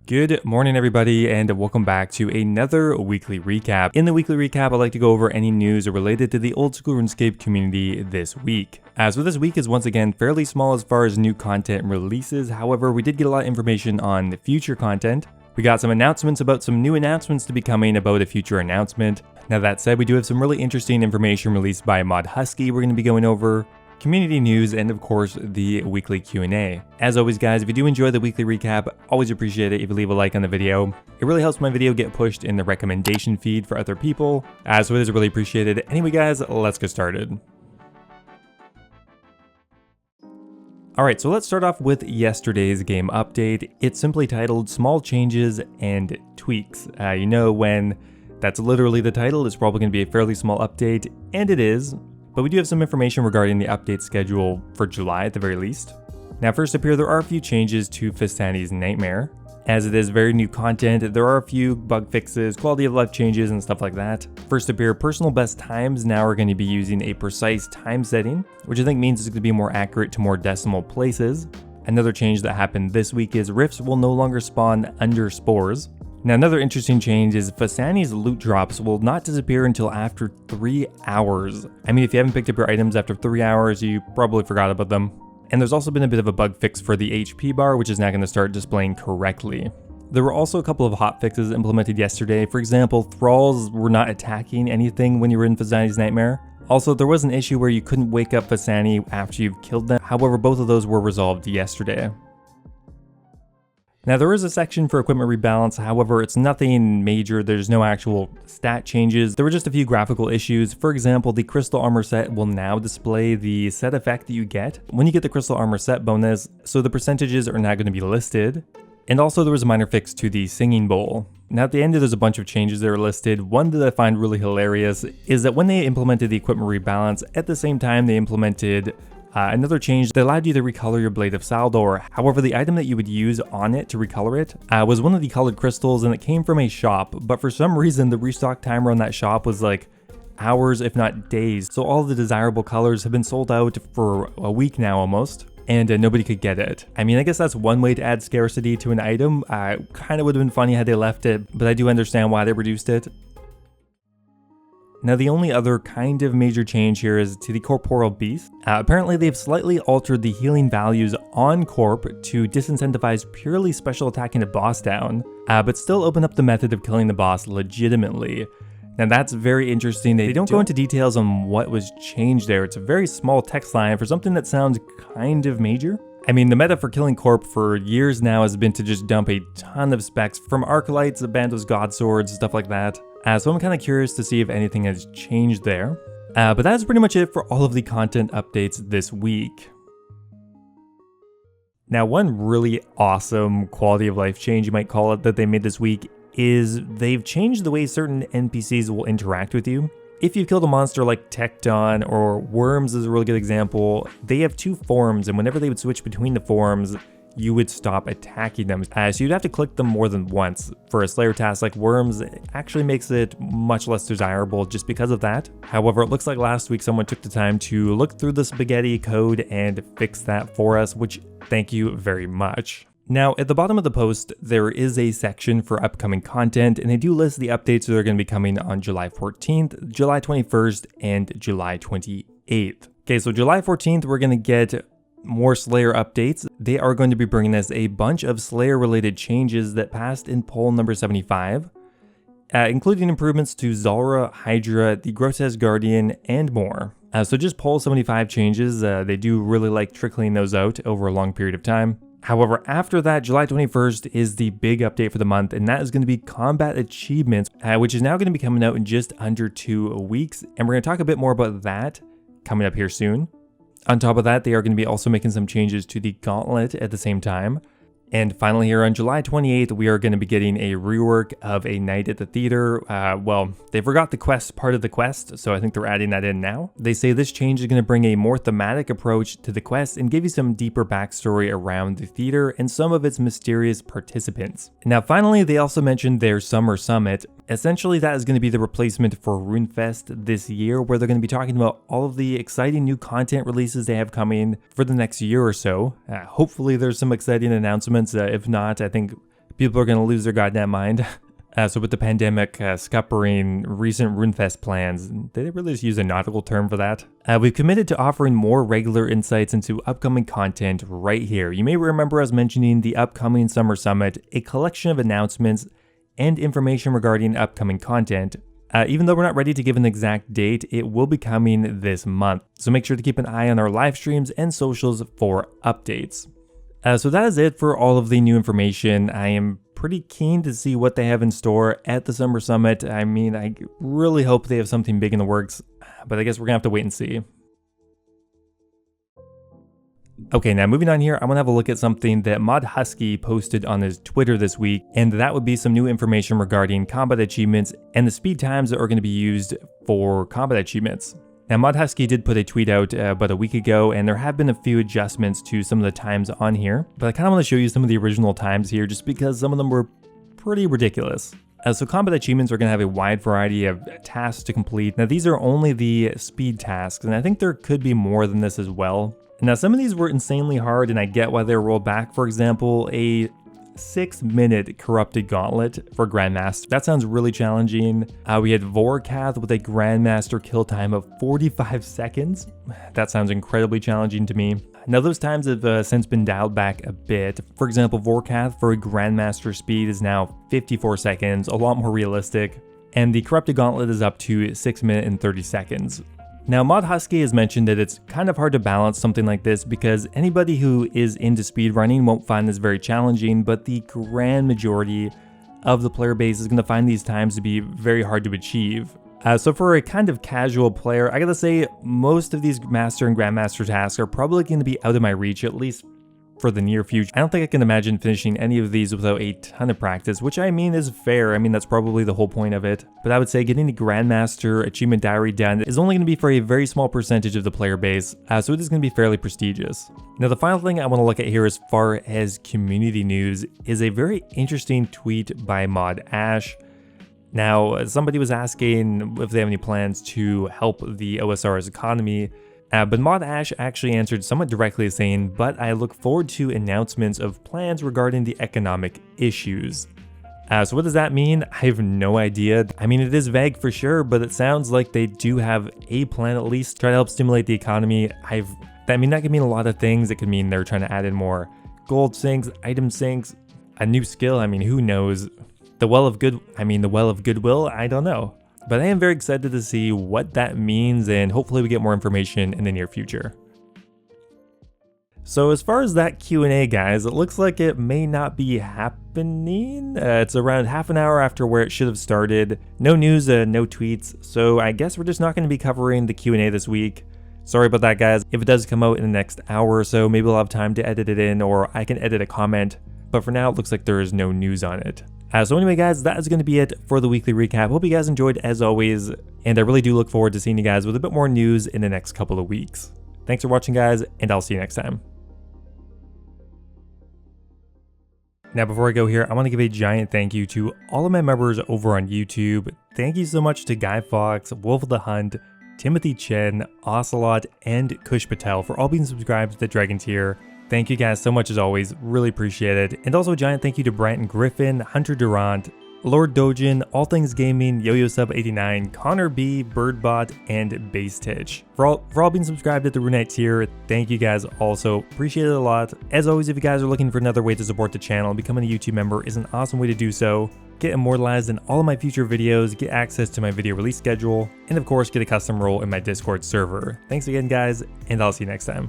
Good morning, everybody, and welcome back to another weekly recap. In the weekly recap, I'd like to go over any news related to the old school RuneScape community this week. So this week is once again fairly small as far as new content releases. However, we did get a lot of information on the future content. We got some announcements about some new announcements to be coming about a future announcement. Now that said, we do have some really interesting information released by mod Husky we're going to be going over, community news, and of course the weekly Q&A. As always guys, if you do enjoy the weekly recap, always appreciate it if you leave a like on the video. It really helps my video get pushed in the recommendation feed for other people, so it is really appreciated. Anyway guys, let's get started. Alright, so let's start off with yesterday's game update. It's simply titled Small Changes and Tweaks. You know, when that's literally the title, it's probably going to be a fairly small update, and it is. But we do have some information regarding the update schedule for July at the very least. Now first up here, there are a few changes to Vistani's Nightmare. As it is very new content, there are a few bug fixes, quality of life changes, and stuff like that. First up here, personal best times now are going to be using a precise time setting, which I think means it's going to be more accurate to more decimal places. Another change that happened this week is rifts will no longer spawn under spores. Now another interesting change is Vistani's loot drops will not disappear until after 3 hours. I mean, if you haven't picked up your items after 3 hours, you probably forgot about them. And there's also been a bit of a bug fix for the HP bar, which is now going to start displaying correctly. There were also a couple of hotfixes implemented yesterday. For example, thralls were not attacking anything when you were in Vistani's Nightmare. Also, there was an issue where you couldn't wake up Vistani after you've killed them. However, both of those were resolved yesterday. Now there is a section for equipment rebalance, however it's nothing major, there's no actual stat changes. There were just a few graphical issues. For example, the crystal armor set will now display the set effect that you get when you get the crystal armor set bonus, so the percentages are now going to be listed. And also there was a minor fix to the singing bowl. Now at the end there's a bunch of changes that are listed. One that I find really hilarious is that when they implemented the equipment rebalance, at the same time they implemented another change that allowed you to recolor your Blade of Saldor. However, the item that you would use on it to recolor it was one of the colored crystals, and it came from a shop, but for some reason the restock timer on that shop was like hours if not days, so all of the desirable colors have been sold out for a week now almost, and nobody could get it. I mean, I guess that's one way to add scarcity to an item. Kind of would have been funny had they left it, but I do understand why they reduced it. Now the only other kind of major change here is to the corporeal beast. Apparently they've slightly altered the healing values on corp to disincentivize purely special attacking a boss down, but still open up the method of killing the boss legitimately. Now that's very interesting. They don't go into details on what was changed there. It's a very small text line for something that sounds kind of major. I mean, the meta for killing corp for years now has been to just dump a ton of specs from Arcalites, Bandos God Swords, stuff like that. So I'm kind of curious to see if anything has changed there. But that's pretty much it for all of the content updates this week. Now one really awesome quality of life change, you might call it, that they made this week is they've changed the way certain NPCs will interact with you. If you've killed a monster like Tecton or Worms is a really good example, they have two forms, and whenever they would switch between the forms, you would stop attacking them. So you'd have to click them more than once. For a Slayer task like Worms, it actually makes it much less desirable just because of that. However, it looks like last week someone took the time to look through the spaghetti code and fix that for us, which thank you very much. Now, at the bottom of the post, there is a section for upcoming content, and they do list the updates that are going to be coming on July 14th, July 21st, and July 28th. Okay, so July 14th, we're going to get more Slayer updates. They are going to be bringing us a bunch of Slayer related changes that passed in poll number 75, including improvements to Zulrah, Hydra, the Grotesque Guardian, and more. So just poll 75 changes, they do really like trickling those out over a long period of time. However, after that, July 21st is the big update for the month, and that is going to be combat achievements, which is now going to be coming out in just under 2 weeks, and we're going to talk a bit more about that coming up here soon. On top of that, they are going to be also making some changes to the gauntlet at the same time. And finally here on July 28th, we are going to be getting a rework of A Night at the Theater. Well, they forgot the quest part of the quest, so I think they're adding that in now. They say this change is going to bring a more thematic approach to the quest and give you some deeper backstory around the theater and some of its mysterious participants. Now finally, they also mentioned their Summer Summit. Essentially, that is going to be the replacement for RuneFest this year, where they're going to be talking about all of the exciting new content releases they have coming for the next year or so. Hopefully there's some exciting announcements. If not, I think people are going to lose their goddamn mind. So with the pandemic scuppering recent RuneFest plans, did they really just use a nautical term for that? We've committed to offering more regular insights into upcoming content right here. You may remember us mentioning the upcoming Summer Summit, a collection of announcements and information regarding upcoming content. Even though we're not ready to give an exact date, it will be coming this month. So make sure to keep an eye on our live streams and socials for updates. So that is it for all of the new information. I am pretty keen to see what they have in store at the Summer Summit. I mean, I really hope they have something big in the works, but I guess we're gonna have to wait and see. Okay, now moving on here, I want to have a look at something that Mod Husky posted on his Twitter this week, and that would be some new information regarding combat achievements and the speed times that are going to be used for combat achievements. Now, Mod Husky did put a tweet out about a week ago, and there have been a few adjustments to some of the times on here, but I kind of want to show you some of the original times here just because some of them were pretty ridiculous. So combat achievements are going to have a wide variety of tasks to complete. Now, these are only the speed tasks, and I think there could be more than this as well. Now, some of these were insanely hard, and I get why they were rolled back. For example, a 6-minute corrupted gauntlet for grandmaster. That sounds really challenging. We had Vorkath with a grandmaster kill time of 45 seconds. That sounds incredibly challenging to me. Now, those times have since been dialed back a bit. For example, Vorkath for a grandmaster speed is now 54 seconds, a lot more realistic. And the corrupted gauntlet is up to 6 minutes and 30 seconds. Now, Mod Husky has mentioned that it's kind of hard to balance something like this because anybody who is into speedrunning won't find this very challenging, but the grand majority of the player base is going to find these times to be very hard to achieve. So for a kind of casual player, I gotta say most of these Master and Grandmaster tasks are probably going to be out of my reach, at least for the near future. I don't think I can imagine finishing any of these without a ton of practice, which I mean is fair. I mean, that's probably the whole point of it. But I would say getting the Grandmaster Achievement Diary done is only going to be for a very small percentage of the player base, so it is going to be fairly prestigious. Now, the final thing I want to look at here as far as community news is a very interesting tweet by Mod Ash. Now, somebody was asking if they have any plans to help the OSRS economy, but Mod Ash actually answered somewhat directly saying, but I look forward to announcements of plans regarding the economic issues. So what does that mean? I have no idea. I mean, it is vague for sure, but it sounds like they do have a plan at least to try to help stimulate the economy. I mean, that could mean a lot of things. It could mean they're trying to add in more gold sinks, item sinks, a new skill. I mean, who knows? The well of goodwill, I don't know. But I am very excited to see what that means, and hopefully we get more information in the near future. So as far as that Q&A, guys, it looks like it may not be happening. It's around half an hour after where it should have started. No news, no tweets, so I guess we're just not going to be covering the Q&A this week. Sorry about that, guys. If it does come out in the next hour or so, maybe we'll have time to edit it in, or I can edit a comment. But for now, it looks like there is no news on it. So anyway, guys, that is going to be it for the weekly recap. Hope you guys enjoyed as always, and I really do look forward to seeing you guys with a bit more news in the next couple of weeks. Thanks for watching, guys, and I'll see you next time. Now, before I go here, I want to give a giant thank you to all of my members over on YouTube. Thank you so much to Guy Fox, Wolf of the Hunt, Timothy Chen, Ocelot, and Kush Patel for all being subscribed to the Dragon tier. Thank you guys so much as always, really appreciate it. And also a giant thank you to Branton Griffin, Hunter Durant, Lord Dojin, All Things Gaming, Yo-Yo Sub 89, Connor B, Birdbot, and Base Titch. For all being subscribed at the Runite tier, thank you guys also, appreciate it a lot. As always, if you guys are looking for another way to support the channel, becoming a YouTube member is an awesome way to do so. Get immortalized in all of my future videos, get access to my video release schedule, and of course get a custom role in my Discord server. Thanks again, guys, and I'll see you next time.